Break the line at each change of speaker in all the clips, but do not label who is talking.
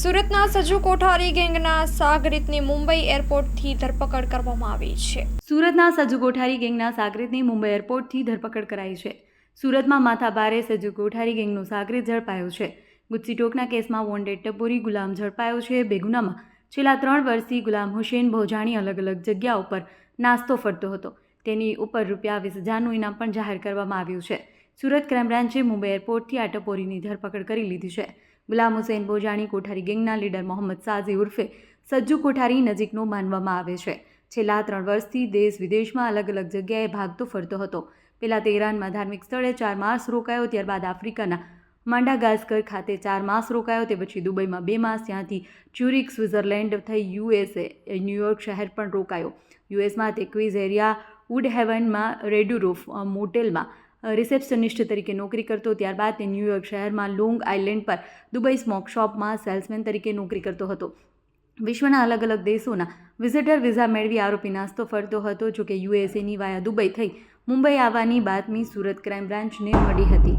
સુરતના સજુ કોઠારી ગેંગના સાગરીતની મુંબઈ એરપોર્ટથી ધરપકડ કરવામાં આવી છે.
સુરતના સજુ કોઠારી ગેંગના સાગરીતની મુંબઈ એરપોર્ટથી ધરપકડ કરાઈ છે. સુરતમાં માથાભારે સજુ કોઠારી ગેંગનો સાગરીત ઝડપાયો છે. ગુજસી ટોકના કેસમાં વોન્ટેડ ટપોરી ગુલામ ઝડપાયો છે. બે ગુનામાં છેલ્લા 3 વર્ષથી ગુલામ હુસેન ભોજાણી અલગ અલગ જગ્યાઓ પર નાસ્તો ફરતો હતો. તેની ઉપર ₹20,000નું ઇનામ પણ જાહેર કરવામાં આવ્યું છે. સુરત ક્રાઇમ બ્રાન્ચે મુંબઈ એરપોર્ટથી આ ટપોરીની ધરપકડ કરી લીધી છે. ગુલામ હુસેન ભોજાણી કોઠારી ગેંગના લીડર મોહમ્મદ સાઝી ઉર્ફે સજ્જુ કોઠારી નજીકનો માનવામાં આવે છે. છેલ્લા 3 વર્ષથી દેશ વિદેશમાં અલગ અલગ જગ્યાએ ભાગતો ફરતો હતો. પહેલાં તે ઈરાનમાં ધાર્મિક સ્થળે 4 માસ રોકાયો, ત્યારબાદ આફ્રિકાના માંડાગાસ્કર ખાતે 4 માસ રોકાયો, તે પછી દુબઈમાં 2 માસ, ત્યાંથી ચ્યુરિક સ્વિટ્ઝરલેન્ડ થઈ USA ન્યૂયોર્ક શહેર પણ રોકાયો. યુએસમાં તે ક્વીઝ એરિયા વુડહેવનમાં રેડ્યુરૂફ મોટેલમાં રિસેપ્શનિસ્ટ તરીકે નોકરી કરતો. ત્યારબાદ તે ન્યૂયોર્ક શહેરમાં લોંગ આઇલેન્ડ પર દુબઈ સ્મોક શોપમાં સેલ્સમેન તરીકે નોકરી કરતો હતો. વિશ્વના અલગ અલગ દેશોના વિઝિટર વિઝા મેળવી આરોપી નાસ્તો ફરતો હતો. જોકે USAની વાયા દુબઈ થઈ મુંબઈ આવવાની બાતમી સુરત ક્રાઇમ બ્રાન્ચને મળી હતી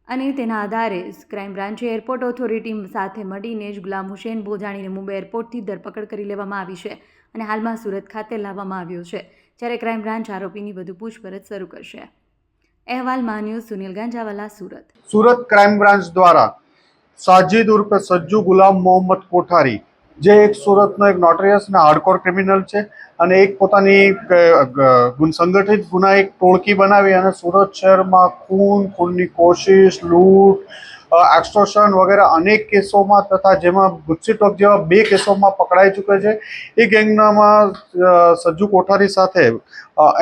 અને તેના આધારે ક્રાઇમ બ્રાન્ચે એરપોર્ટ ઓથોરિટી સાથે મળીને જ ગુલામ હુસેન ભોજાણીને મુંબઈ એરપોર્ટથી ધરપકડ કરી લેવામાં આવી છે અને હાલમાં સુરત ખાતે લાવવામાં આવ્યો છે, જ્યારે ક્રાઇમ બ્રાન્ચ આરોપીની વધુ પૂછપરછ શરૂ કરશે. અહેવાલ news Sunil Ganjawala, Surat.
Surat crime branch દ્વારા સાજિદ ઉર્ફે સજ્જુ ગુલામ મોહમ્મદ કોઠારી, જે એક સુરતનો એક નોટરિયસ અને હાર્ડકોર ક્રિમિનલ છે અને એક પોતાની સંગઠિત ગુનાહિત ટોળકી બનાવી અને સુરત શહેરમાં ખૂનની કોશિશ, લૂંટ, એક્સટોર્શન વગેરે અનેક કેસોમાં તથા જેમાં ગુજસી ટોક જેવા 2 કેસોમાં પકડાઈ ચૂક્યો છે. એ ગેંગનામાં સજ્જુ કોઠારી સાથે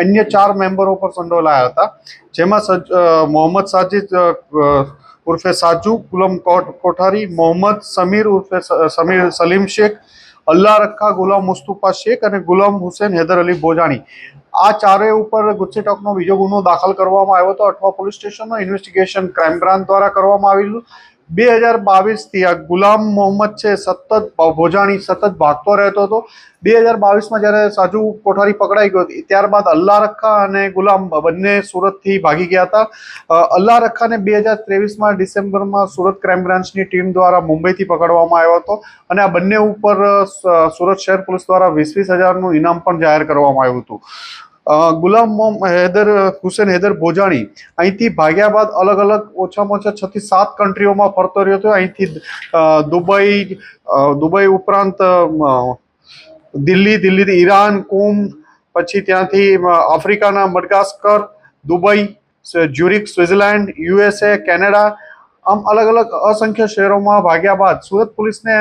અન્ય 4 મેમ્બરો પર સંડોવાયેલા હતા, જેમાં મોહમ્મદ સાજિદ ઉર્ફે સાજુ ગુલામ કોઠારી, મોહમ્મદ સમીર ઉર્ફે સલીમ શેખ, અલ્લાહ રખા ગુલામ મુસ્તુફા શેખ અને ગુલામ હુસેન હૈદર અલી ભોજાણી. આ ચારેય ઉપર ગુજસી ટોકનો બીજો ગુનો દાખલ કરવામાં આવ્યો હતો. અઠવા પોલીસ સ્ટેશનમાં ઇન્વેસ્ટિગેશન ક્રાઇમ બ્રાન્ચ દ્વારા કરવામાં આવેલું. 2022થી આ ગુલામ મોહમ્મદ છે ભોજાણી સતત ભાગતો રહેતો હતો. 2022માં જ્યારે સાજુ કોઠારી પકડાઈ ગયો, ત્યારબાદ અલ્લાહ રખા અને ગુલામ બંને સુરતથી ભાગી ગયા હતા. અલ્લાહ રખાને 2023માં ડિસેમ્બરમાં સુરત ક્રાઇમ બ્રાન્ચની ટીમ દ્વારા મુંબઈથી પકડવામાં આવ્યો હતો અને આ બંને ઉપર સુરત શહેર પોલીસ દ્વારા 20,000નું ઇનામ પણ જાહેર કરવામાં આવ્યું હતું. ગુલામ હુસેન હૈદર ભોજાણી અહીંથી ભાગ્યા બાદ અલગ અલગ ઓછામાં ઓછા 6 થી 7 કન્ટ્રીઓમાં ફરતો રહ્યો હતો. અહીંથી દુબઈ ઉપરાંત દિલ્હીથી ઈરાન, કુમ, પછી ત્યાંથી આફ્રિકાના મડગાસ્કર, દુબઈ, જ્યુરિક સ્વિટ્ઝરલેન્ડ, USA, કેનેડા, આમ અલગ અલગ અસંખ્ય શહેરોમાં ભાગ્યા બાદ સુરત પોલીસને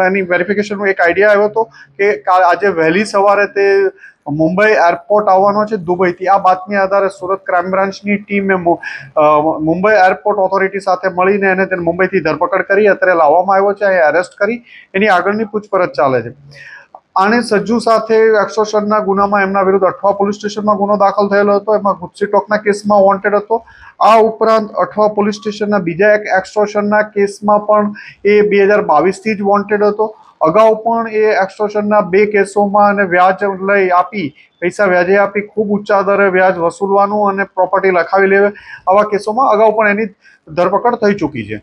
એની વેરિફિકેશનનો એક આઈડિયા આવ્યો હતો કે આજે વહેલી સવારે તે મુંબઈ એરપોર્ટ આવવાનો છે દુબઈથી. આ બાતમી આધારે સુરત ક્રાઇમ બ્રાન્ચની ટીમે મુંબઈ એરપોર્ટ ઓથોરિટી સાથે મળીને એને તેને મુંબઈથી ધરપકડ કરી અત્યારે લાવવામાં આવ્યો છે. અહીં એરેસ્ટ કરી એની આગળની પૂછપરછ ચાલે છે. આને સજ્જુ સાથે એક્સટોર્શનના ગુનામાં એમના વિરુદ્ધ અઠવા પોલીસ સ્ટેશનમાં ગુનો દાખલ થયેલો હતો. એમાં ગુજસી ટોકના કેસમાં વોન્ટેડ હતો. આ ઉપરાંત અઠવા પોલીસ સ્ટેશનના બીજા એક એક્સટોર્શનના કેસમાં પણ એ 2022થી જ વોન્ટેડ હતો. અગાઉ પણ એ એક્સટોર્શનના 2 કેસોમાં અને પૈસા વ્યાજે આપી ખૂબ ઊંચા દરે વ્યાજ વસૂલવાનું અને પ્રોપર્ટી લખાવી લેવી, આવા કેસોમાં અગાઉ પણ એની ધરપકડ થઈ ચૂકી છે.